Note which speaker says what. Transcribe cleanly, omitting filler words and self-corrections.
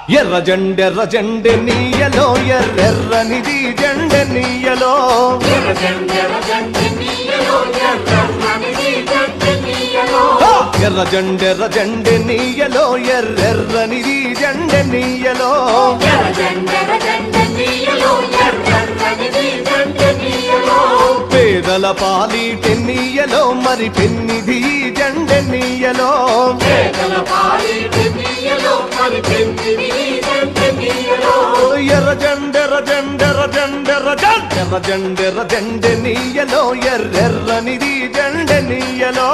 Speaker 1: ఎర్ర జెండె నీయలో ఎర్రెర్రనిది జెండె నీయలో ఎర్ర జెండె నీయలో ఎర్రెర్రనిది జెండె నీయలో పేదల పాలిటెన్నీయలో మరి పెన్నిధి జెండె నీయలో ఎర్ర జెండె నీయలో ఎర్రెర్రనిది జెండె నీయలో